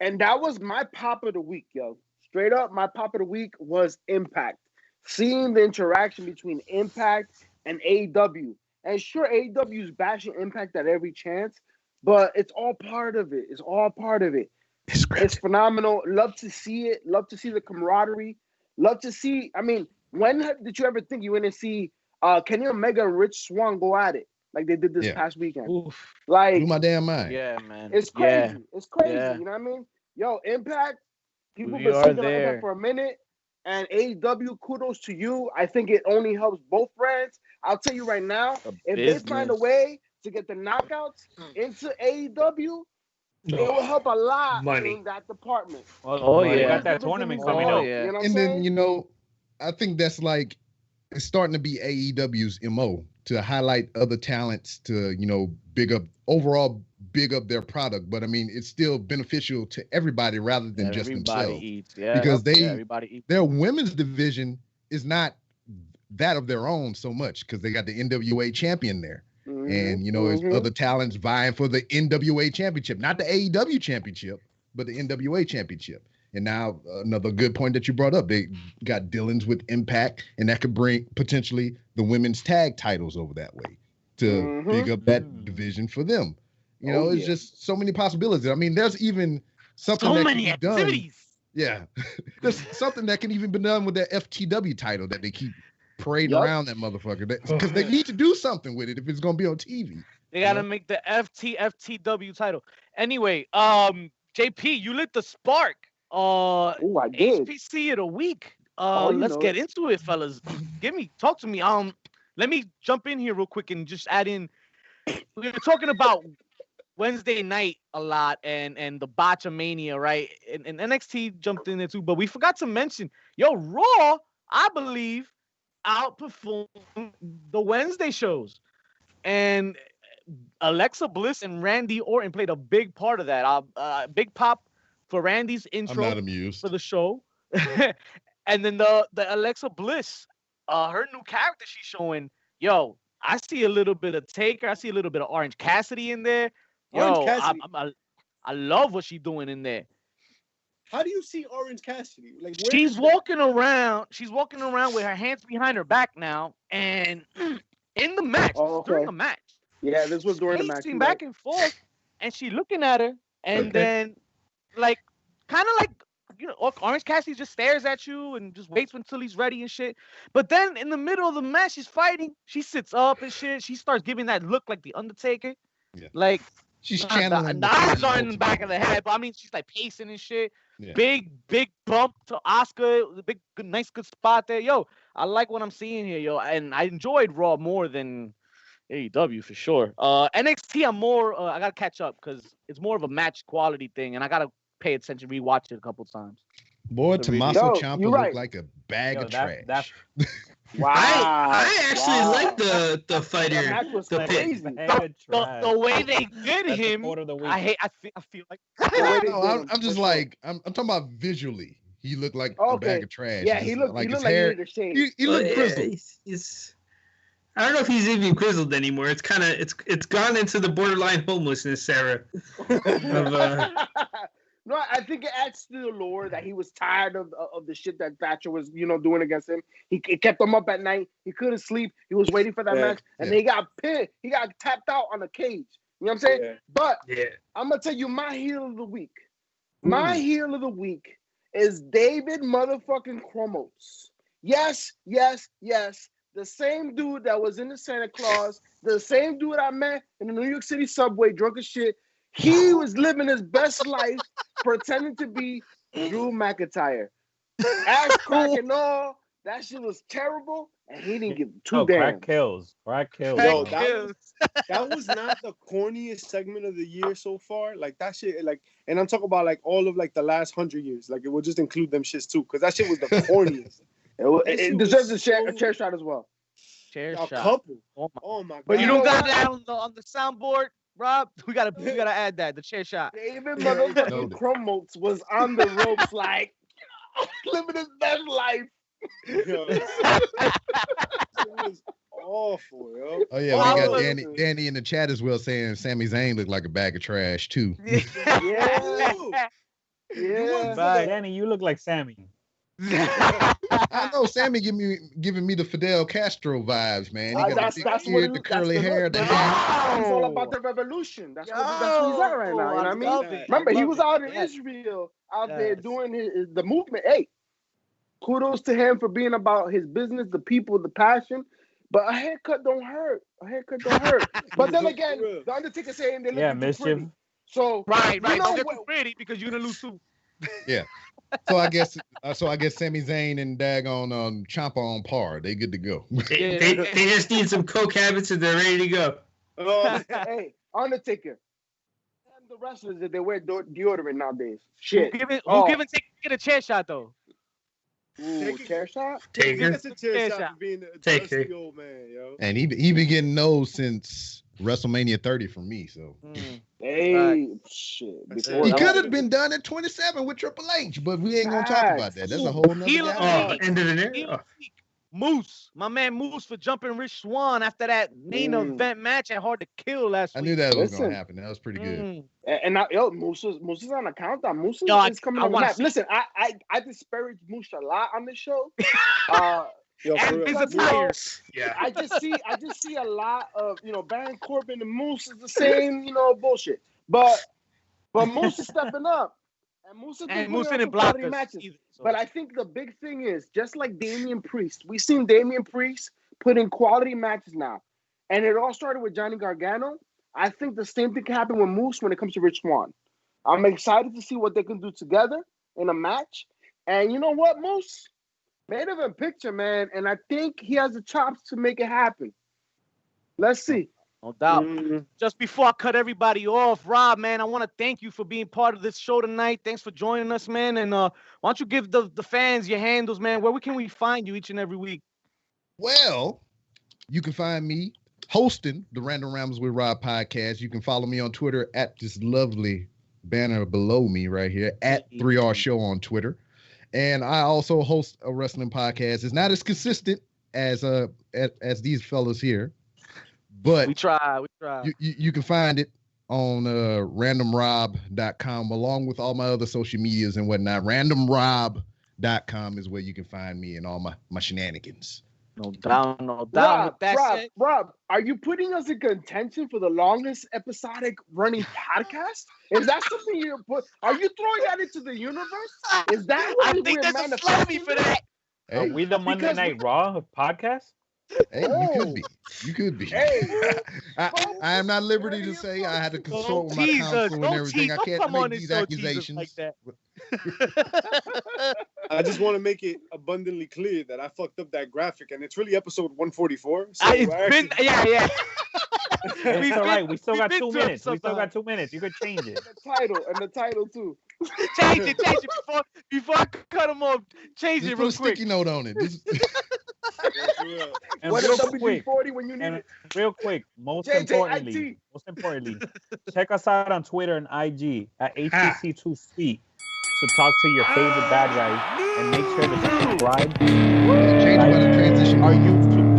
And that was my pop of the week, yo. Straight up, my pop of the week was Impact. Seeing the interaction between Impact and AEW. And sure, AEW is bashing Impact at every chance, but it's all part of it. It's all part of it. It's phenomenal. Love to see it. Love to see the camaraderie. Love to see. I mean, when did you ever think you went to see Kenny Omega and Rich Swann go at it like they did this past weekend? Oof. Like, blew my damn mind. Yeah, man. it's crazy. Yeah. It's crazy. Yeah. You know what I mean? Yo, Impact. People We been are sleeping on there. Impact for a minute, and AEW. Kudos to you. I think it only helps both brands. I'll tell you right now, if they find a way to get the knockouts into AEW, it will help a lot in that department. Oh, They yeah. got that tournament coming up. You know what I'm And saying? then, you know, I think that's like, it's starting to be AEW's MO to highlight other talents to, you know, big up their product. But I mean, it's still beneficial to everybody rather than just themselves. Eats. Yeah. Because everybody eats. their women's division is not that of their own so much because they got the NWA champion there. And, you know, there's other talents vying for the NWA championship, not the AEW championship, but the NWA championship. And now another good point that you brought up, they got Dillons with Impact, and that could bring potentially the women's tag titles over that way to big up that division for them. You know, it's just so many possibilities. I mean, there's even something that can be done. Yeah. There's something that can even be done with that FTW title that they keep parading around that motherfucker. Because they need to do something with it if it's going to be on TV. They got to make the FTW title. Anyway, JP, you lit the spark. I did. HPC of the week. Let's get into it, fellas. Talk to me. Let me jump in here real quick and just add in. We were talking about Wednesday night a lot and the Botchamania, right? And NXT jumped in there too, but we forgot to mention, Raw, I believe, outperformed the Wednesday shows. And Alexa Bliss and Randy Orton played a big part of that. Big pop for Randy's intro. I'm not amused. For the show. And then the Alexa Bliss, her new character she's showing, I see a little bit of Taker. I see a little bit of Orange Cassidy in there. I love what she's doing in there. How do you see Orange Cassidy? Like, she's walking around with her hands behind her back now, and in the match, during the match. Yeah, this was during the match. Pacing back and forth, and she looking at her, and then, like, kind of like, Orange Cassidy just stares at you and just waits until he's ready and shit. But then in the middle of the match, she's fighting. She sits up and shit. She starts giving that look like the Undertaker. Yeah. Like, she's channeling the eyes are in the back of the head, but I mean, she's like pacing and shit. Yeah. Big bump to Asuka. Nice good spot there. I like what I'm seeing here, and I enjoyed Raw more than AEW for sure. NXT, I'm more. I gotta catch up because it's more of a match quality thing, and I gotta pay attention, rewatch it a couple times. Boy, Tommaso Ciampa looked like a bag of trash. Wow! I actually like the fighter. That was crazy. The way they did him, I feel like. I'm just like I'm talking about visually. He looked like a bag of trash. Yeah, he looked like his hair. He looked grizzled. I don't know if he's even grizzled anymore. It's kind of it's gone into the borderline homelessness era. No, I think it adds to the lore that he was tired of the shit that Thatcher was, doing against him. It kept him up at night. He couldn't sleep. He was waiting for that match, and then he got pinned. He got tapped out on a cage. You know what I'm saying? Yeah. But I'm gonna tell you my heel of the week. My heel of the week is David motherfucking Krumholtz. Yes. The same dude that was in the Santa Claus, the same dude I met in the New York City subway, drunk as shit. He was living his best life, pretending to be Drew McIntyre. Ass crack and all, that shit was terrible, and he didn't give two damn. Crack kills. Yo, that was not the corniest segment of the year so far. Like, that shit, like, and I'm talking about, like, all of, like, the last 100 years. Like, it will just include them shits, too, because that shit was the corniest. It deserves a chair shot as well. Chair shot. Couple. Oh my god. But you don't got that on the soundboard, Rob. We gotta add that, the chair shot. David motherfucking Krumholtz was on the ropes like living his best life. Yo. It was awful, yo. Oh yeah, we got Danny in the chat as well saying Sami Zayn looked like a bag of trash too. Yeah. Yeah. Danny, you look like Sammy. I know Sammy giving me the Fidel Castro vibes, man. He got That's the what beard, the curly hair, the hair. He's all about the revolution. That's what he's at right now. You know what I mean? Remember, he was out in Israel, there doing the movement. Hey, kudos to him for being about his business, the people, the passion. But a haircut don't hurt. But then again, the Undertaker saying they're looking too pretty. So right. Don't get too pretty because you're gonna lose too. Yeah. So I guess Sami Zayn and daggone Ciampa on par. They good to go. They just need some coke habits and they're ready to go. Hey, Undertaker. And the wrestlers that they wear deodorant nowadays. Shit. Who giving Taker a chair shot though? Ooh, chair shot? Taker. That's a chair shot for being a dusty old man, yo. And he been getting those since WrestleMania 30 for me. So hey, shit. He could have been done at 27 with Triple H, but we ain't gonna talk about that. That's a whole nother guy. End of the day. Moose, my man Moose for jumping Rich Swann after that main event match at Hard to Kill last week. I knew that was gonna happen. That was pretty good. And now, Moose is on the countdown. Moose is coming on the map. Listen, I disparage Moose a lot on this show. And his attires. Yeah. I just see a lot of Baron Corbin and Moose is the same bullshit. But Moose is stepping up. And Moose didn't block matches. Either, so. But I think the big thing is, just like Damian Priest, we've seen Damian Priest put in quality matches now. And it all started with Johnny Gargano. I think the same thing can happen with Moose when it comes to Rich Swann. I'm excited to see what they can do together in a match. And you know what, Moose? Main event picture, man. And I think he has the chops to make it happen. Let's see. No doubt. Just before I cut everybody off, Rob, man, I want to thank you for being part of this show tonight. Thanks for joining us, man. And why don't you give the fans your handles, man? Where can we find you each and every week? Well, you can find me hosting the Random Rambles with Rob podcast. You can follow me on Twitter at this lovely banner below me right here, at 3R Show on Twitter. And I also host a wrestling podcast. It's not as consistent as these fellas here. But we try. You can find it on randomrob.com along with all my other social medias and whatnot. Randomrob.com is where you can find me and all my shenanigans. No doubt. Rob, are you putting us in contention for the longest episodic running podcast? Is that something you're are you throwing that into the universe? Is that what I think there's a Slurpee for that? Hey, are we the Monday Night Raw podcast? Hey, you could be. Hey, I am not at liberty to say. I had to consult with my counsel and everything. I can't make these accusations. Like that. I just want to make it abundantly clear that I fucked up that graphic, and it's really episode 144. So yeah. It's all right. We still got 2 minutes. We still got 2 minutes. You could change it. The title too. Change it before I cut them off. Change it real quick. Put a sticky note on it. And what is WD-40 when you need it? Real quick, most importantly, check us out on Twitter and IG at HPC2Speak to talk to your favorite bad guys and make sure to subscribe. Change by the transition. Our YouTube